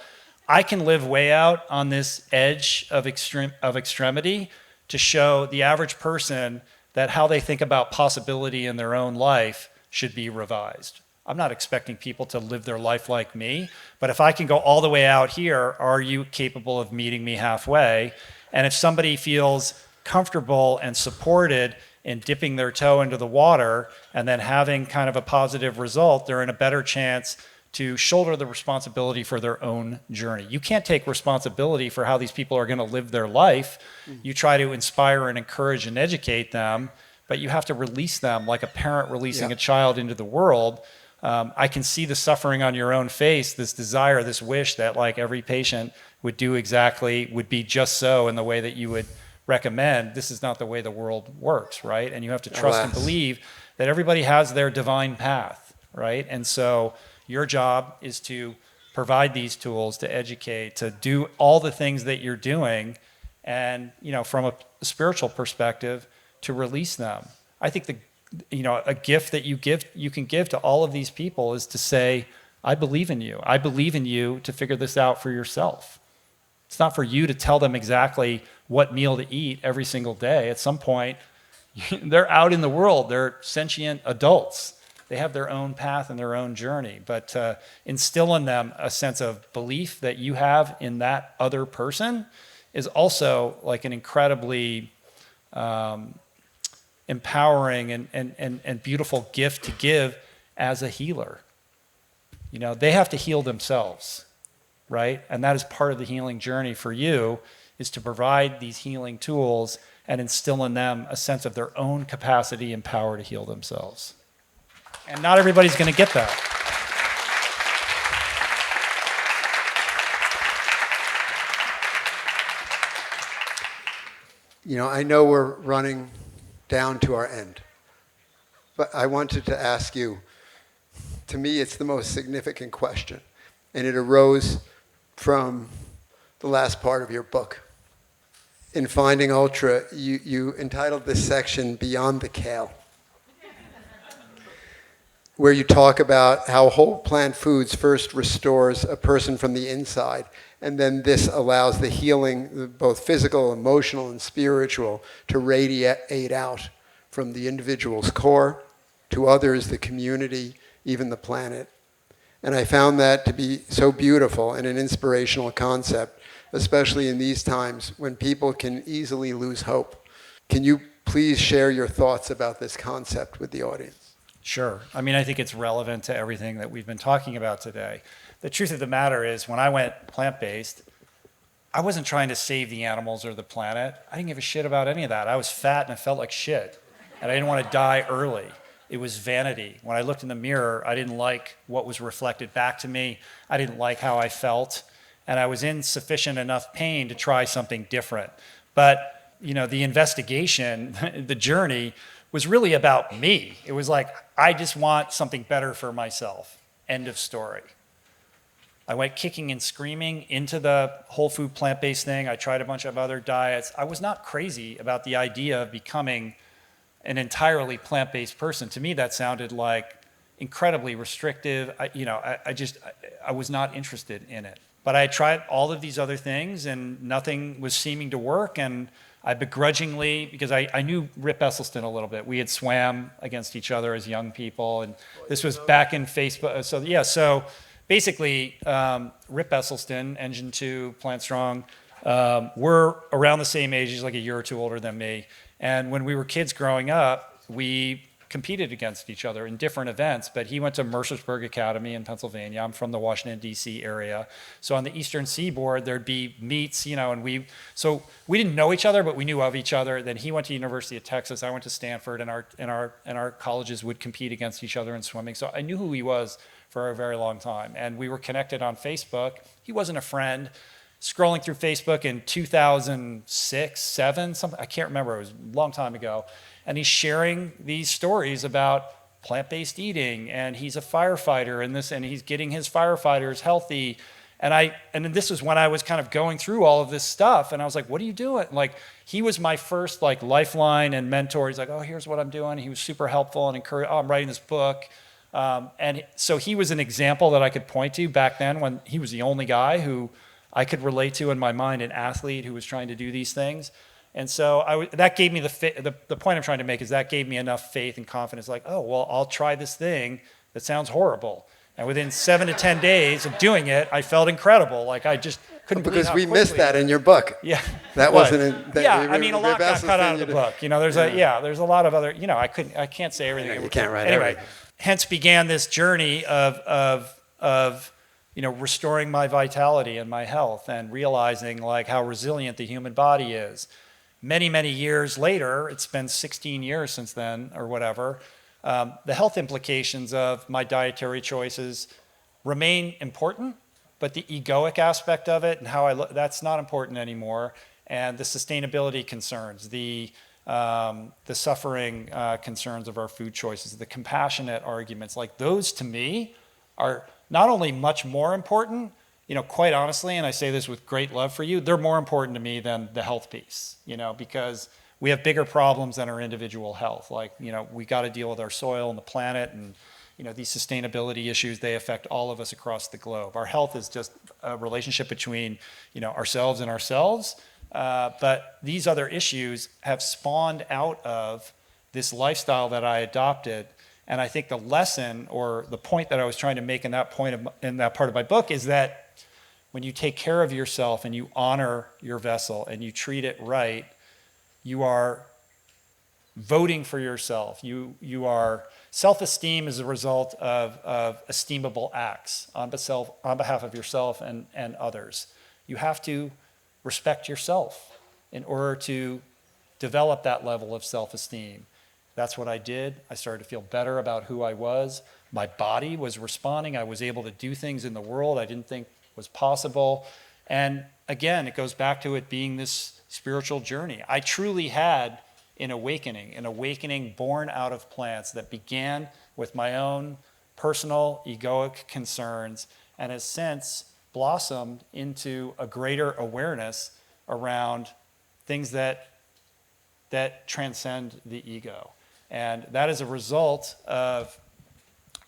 I can live way out on this edge of extremity to show the average person that how they think about possibility in their own life should be revised. I'm not expecting people to live their life like me, but if I can go all the way out here, are you capable of meeting me halfway? And if somebody feels comfortable and supported in dipping their toe into the water and then having kind of a positive result, they're in a better chance to shoulder the responsibility for their own journey. You can't take responsibility for how these people are going to live their life. You try to inspire and encourage and educate them, but you have to release them like a parent releasing a child into the world. I can see the suffering on your own face, this desire, this wish that like every patient would be just so in the way that you would recommend. This is not the way the world works, right? And you have to trust and believe that everybody has their divine path, right? And so your job is to provide these tools, to educate, to do all the things that you're doing, and from a spiritual perspective, to release them. I think a gift that you can give to all of these people is to say, I believe in you. I believe in you to figure this out for yourself. It's not for you to tell them exactly what meal to eat every single day. At some point, they're out in the world. They're sentient adults. They have their own path and their own journey. But instill in them a sense of belief that you have in that other person is also like an incredibly empowering and beautiful gift to give as a healer. They have to heal themselves, right? And that is part of the healing journey for you, is to provide these healing tools and instill in them a sense of their own capacity and power to heal themselves. And not everybody's going to get that. I know we're running down to our end, but I wanted to ask you, to me, it's the most significant question, and it arose from the last part of your book. In Finding Ultra, you entitled this section Beyond the Kale, where you talk about how whole plant foods first restores a person from the inside, and then this allows the healing, both physical, emotional, and spiritual, to radiate out from the individual's core to others, the community, even the planet. And I found that to be so beautiful and an inspirational concept, especially in these times when people can easily lose hope. Can you please share your thoughts about this concept with the audience? Sure. I think it's relevant to everything that we've been talking about today. The truth of the matter is, when I went plant-based, I wasn't trying to save the animals or the planet. I didn't give a shit about any of that. I was fat and I felt like shit, and I didn't want to die early. It was vanity. When I looked in the mirror, I didn't like what was reflected back to me. I didn't like how I felt, and I was in sufficient enough pain to try something different. But, the investigation, the journey, was really about me. It was like, I just want something better for myself. End of story. I went kicking and screaming into the whole food plant-based thing. I tried a bunch of other diets. I was not crazy about the idea of becoming an entirely plant-based person. To me, that sounded like incredibly restrictive. I was not interested in it. But I tried all of these other things and nothing was seeming to work. And I begrudgingly, because I knew Rip Esselstyn a little bit. We had swam against each other as young people. And this was back in Facebook. So basically, Rip Esselstyn, Engine 2, Plant Strong, we're around the same age. He's like a year or two older than me. And when we were kids growing up, we competed against each other in different events, but he went to Mercersburg Academy in Pennsylvania. I'm from the Washington, D.C. area. So on the Eastern Seaboard, there'd be meets, and we didn't know each other, but we knew of each other. Then he went to University of Texas, I went to Stanford, and our colleges would compete against each other in swimming. So I knew who he was for a very long time. And we were connected on Facebook. He wasn't a friend. Scrolling through Facebook in 2006, 7, something, I can't remember, it was a long time ago. And he's sharing these stories about plant-based eating, and he's a firefighter and he's getting his firefighters healthy. And this was when I was kind of going through all of this stuff, and I was like, what are you doing? Like, he was my first like lifeline and mentor. He's like, oh, here's what I'm doing. He was super helpful and encouraged, oh, I'm writing this book. And so he was an example that I could point to back then when he was the only guy who I could relate to in my mind, an athlete who was trying to do these things. And so that gave me the point I'm trying to make is that gave me enough faith and confidence, like, oh, well, I'll try this thing that sounds horrible. And within 7 to 10 days of doing it, I felt incrable. Like, I just couldn't believe because how we quickly. missed that in your book. Yeah. That wasn't in. I mean, a lot got cut out of the book. There's a lot of other, I can't say everything. Yeah, you can't write anyway, everything. Hence began this journey of restoring my vitality and my health and realizing like how resilient the human body is. Many, many years later, it's been 16 years since then or whatever, the health implications of my dietary choices remain important, but the egoic aspect of it and how that's not important anymore. And the sustainability concerns, the suffering concerns of our food choices, the compassionate arguments, like those to me are not only much more important, quite honestly, and I say this with great love for you, they're more important to me than the health piece, because we have bigger problems than our individual health. Like, we got to deal with our soil and the planet and, these sustainability issues, they affect all of us across the globe. Our health is just a relationship between, ourselves and ourselves. But these other issues have spawned out of this lifestyle that I adopted. And I think the lesson or the point that I was trying to make in that part of my book is that when you take care of yourself and you honor your vessel and you treat it right, you are voting for yourself. You are self-esteem is a result of esteemable acts on behalf of yourself and others. You have to respect yourself in order to develop that level of self-esteem. That's what I did. I started to feel better about who I was. My body was responding. I was able to do things in the world I didn't think was possible. And again, it goes back to it being this spiritual journey. I truly had an awakening born out of plants that began with my own personal egoic concerns and has since blossomed into a greater awareness around things that transcend the ego. And that is a result of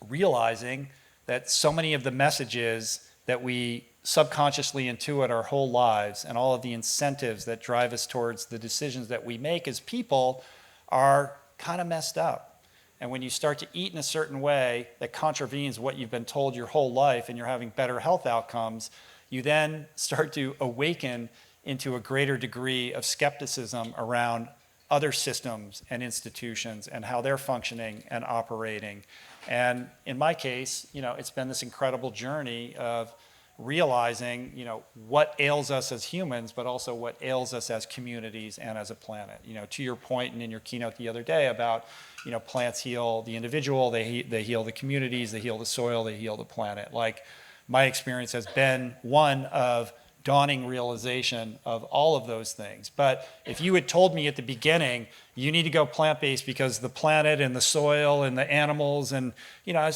realizing that so many of the messages that we subconsciously intuit our whole lives and all of the incentives that drive us towards the decisions that we make as people are kind of messed up. And when you start to eat in a certain way that contravenes what you've been told your whole life and you're having better health outcomes, you then start to awaken into a greater degree of skepticism around other systems and institutions and how they're functioning and operating. And in my case, it's been this incredible journey of realizing, what ails us as humans, but also what ails us as communities and as a planet. To your point and in your keynote the other day about, plants heal the individual, they heal the communities, they heal the soil, they heal the planet. Like, my experience has been one of dawning realization of all of those things. But if you had told me at the beginning, you need to go plant-based because the planet and the soil and the animals and, I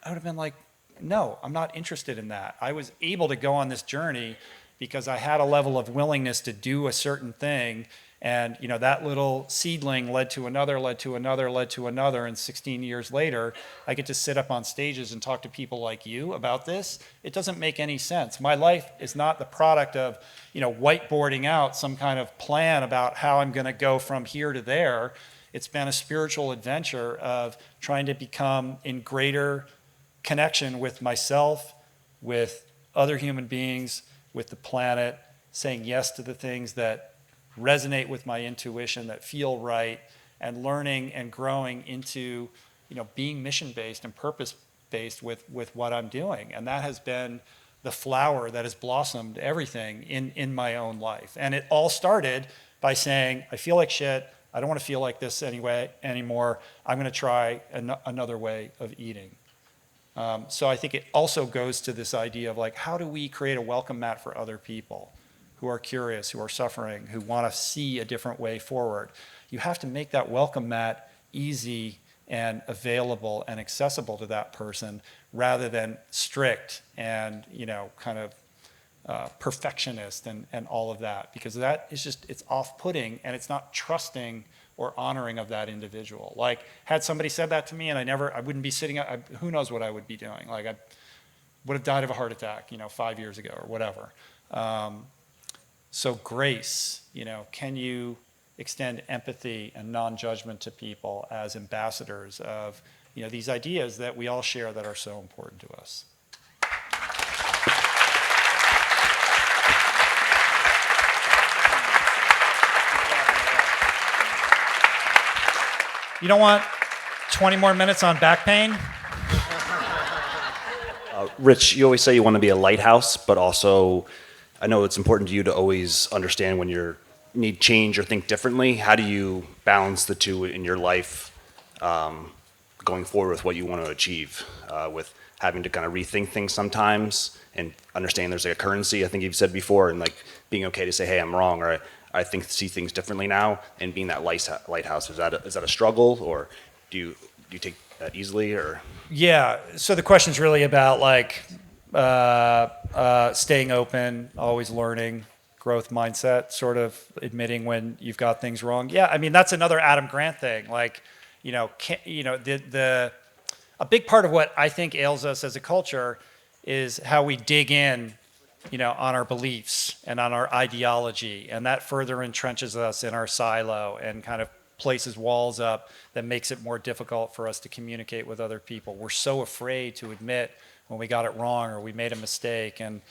would have been like, no, I'm not interested in that. I was able to go on this journey because I had a level of willingness to do a certain thing. And, that little seedling led to another, led to another, led to another. And 16 years later, I get to sit up on stages and talk to people like you about this. It doesn't make any sense. My life is not the product of, whiteboarding out some kind of plan about how I'm going to go from here to there. It's been a spiritual adventure of trying to become in greater connection with myself, with other human beings, with the planet, saying yes to the things that resonate with my intuition, that feel right, and learning and growing into, being mission-based and purpose-based with what I'm doing. And that has been the flower that has blossomed everything in my own life. And it all started by saying, I feel like shit, I don't want to feel like this anymore. I'm going to try another way of eating. So I think it also goes to this idea of how do we create a welcome mat for other people who are curious, who are suffering, who want to see a different way forward. You have to make that welcome mat easy and available and accessible to that person rather than strict and, kind of perfectionist and all of that, because that is it's off-putting and it's not trusting or honoring of that individual. Had somebody said that to me and I wouldn't be sitting, who knows what I would be doing. I would have died of a heart attack, 5 years ago or whatever. So grace, can you extend empathy and non-judgment to people as ambassadors of, these ideas that we all share that are so important to us? You don't want 20 more minutes on back pain? Rich, you always say you want to be a lighthouse, but also I know it's important to you to always understand when you need change or think differently. How do you balance the two in your life going forward with what you want to achieve, with having to kind of rethink things sometimes and understand there's a currency, I think you've said before, and being okay to say, hey, I'm wrong, or I see things differently now, and being that lighthouse. Is that a struggle, or do you take that easily, or? Yeah, so the question's really about staying open, always learning, growth mindset, sort of admitting when you've got things wrong. Yeah, I mean, that's another Adam Grant thing. A big part of what I think ails us as a culture is how we dig in, on our beliefs and on our ideology, and that further entrenches us in our silo and kind of places walls up that makes it more difficult for us to communicate with other people. We're so afraid to admit when we got it wrong or we made a mistake. And,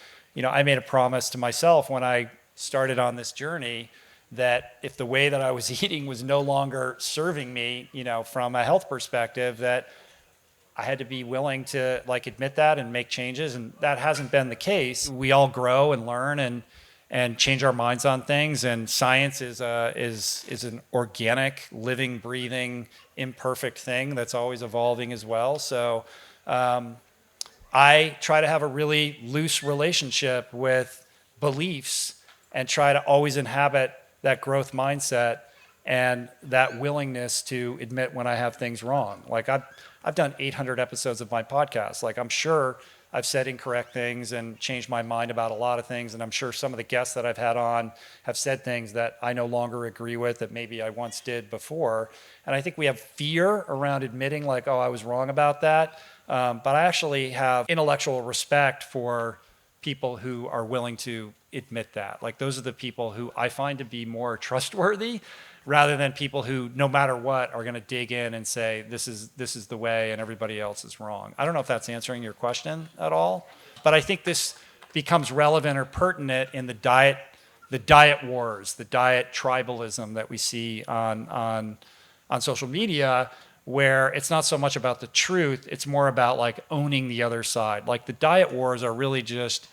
I made a promise to myself when I started on this journey that if the way that I was eating was no longer serving me, from a health perspective, that I had to be willing to admit that and make changes. And that hasn't been the case. We all grow and learn and change our minds on things. And science is an organic, living, breathing, imperfect thing that's always evolving as well. So, I try to have a really loose relationship with beliefs and try to always inhabit that growth mindset and that willingness to admit when I have things wrong. I've done 800 episodes of my podcast. I'm sure I've said incorrect things and changed my mind about a lot of things, and I'm sure some of the guests that I've had on have said things that I no longer agree with that maybe I once did before. And I think we have fear around admitting oh, I was wrong about that. But I actually have intellectual respect for people who are willing to admit that. Those are the people who I find to be more trustworthy rather than people who, no matter what, are going to dig in and say, this is the way and everybody else is wrong. I don't know if that's answering your question at all, but I think this becomes relevant or pertinent in the diet wars, the diet tribalism that we see on social media, where it's not so much about the truth, it's more about owning the other side. The diet wars are really just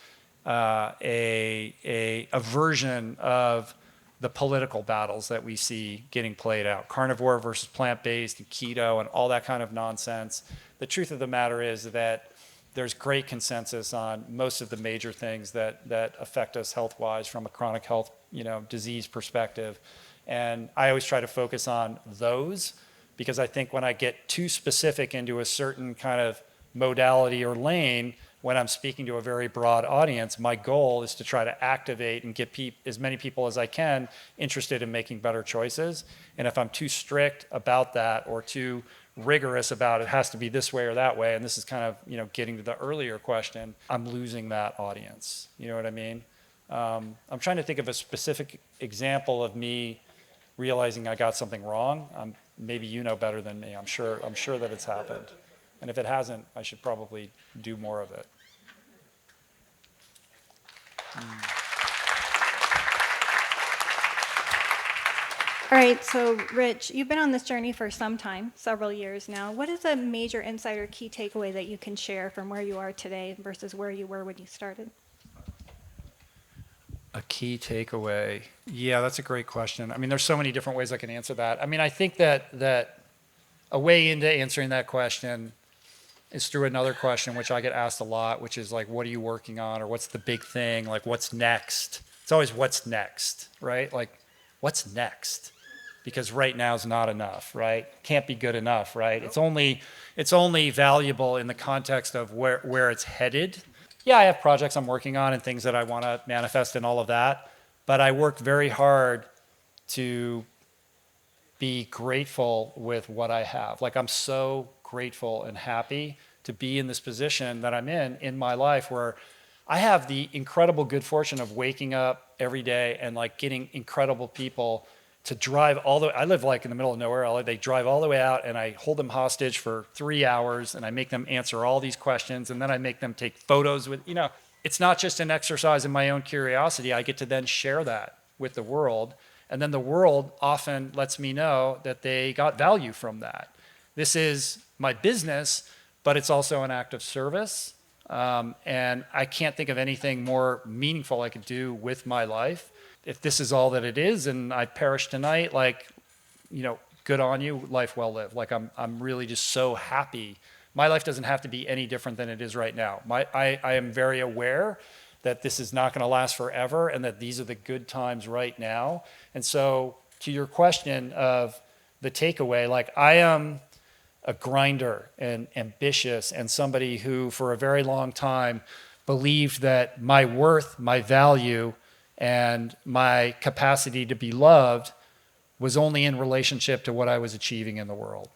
a version of the political battles that we see getting played out. Carnivore versus plant-based and keto and all that kind of nonsense. The truth of the matter is that there's great consensus on most of the major things that affect us health-wise from a chronic health, disease perspective. And I always try to focus on those, because I think when I get too specific into a certain kind of modality or lane, when I'm speaking to a very broad audience, my goal is to try to activate and get as many people as I can interested in making better choices. And if I'm too strict about that or too rigorous about it has to be this way or that way, and this is kind of, getting to the earlier question, I'm losing that audience. You know what I mean? I'm trying to think of a specific example of me realizing I got something wrong. Maybe you know better than me. I'm sure that it's happened. And if it hasn't, I should probably do more of it. All right, so Rich, you've been on this journey for some time, several years now. What is a major insight or key takeaway that you can share from where you are today versus where you were when you started? A key takeaway. Yeah, that's a great question. I mean, there's so many different ways I can answer that. I mean, I think that a way into answering that question is through another question, which I get asked a lot, which is like, what are you working on? Or what's the big thing? Like, what's next? It's always what's next, right? Like, what's next? Because right now is not enough, right? Can't be good enough, right? It's only valuable in the context of where it's headed. Yeah, I have projects I'm working on and things that I want to manifest and all of that, but I work very hard to be grateful with what I have. Like, I'm so grateful and happy to be in this position that I'm in my life, where I have the incredible good fortune of waking up every day and like getting incredible people to drive I live like in the middle of nowhere. They drive all the way out and I hold them hostage for 3 hours and I make them answer all these questions and then I make them take photos with, it's not just an exercise in my own curiosity. I get to then share that with the world. And then the world often lets me know that they got value from that. This is my business, but it's also an act of service. And I can't think of anything more meaningful I could do with my life. If this is all that it is and I perish tonight, like, good on you, life well lived. Like, I'm really just so happy. My life doesn't have to be any different than it is right now. I am very aware that this is not going to last forever and that these are the good times right now. And so to your question of the takeaway, like, I am a grinder and ambitious and somebody who for a very long time believed that my worth, my value, and my capacity to be loved was only in relationship to what I was achieving in the world.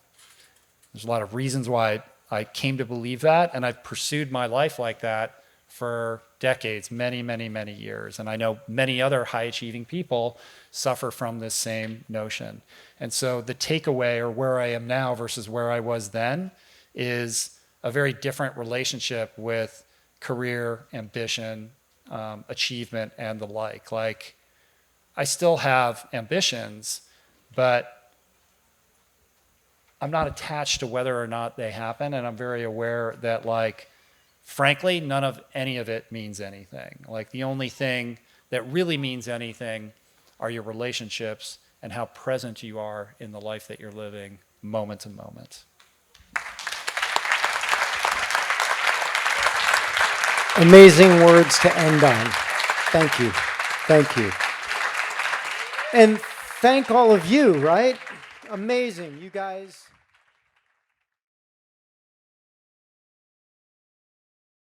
There's a lot of reasons why I came to believe that, and I've pursued my life like that for decades, many, many, many years. And I know many other high-achieving people suffer from this same notion. And so the takeaway, or where I am now versus where I was then, is a very different relationship with career, ambition, achievement, and the like. Like, I still have ambitions, but I'm not attached to whether or not they happen, and I'm very aware that, like, frankly, none of any of it means anything. Like, the only thing that really means anything are your relationships and how present you are in the life that you're living, moment to moment. Amazing words to end on. Thank you. Thank you. And thank all of you, right? Amazing. You guys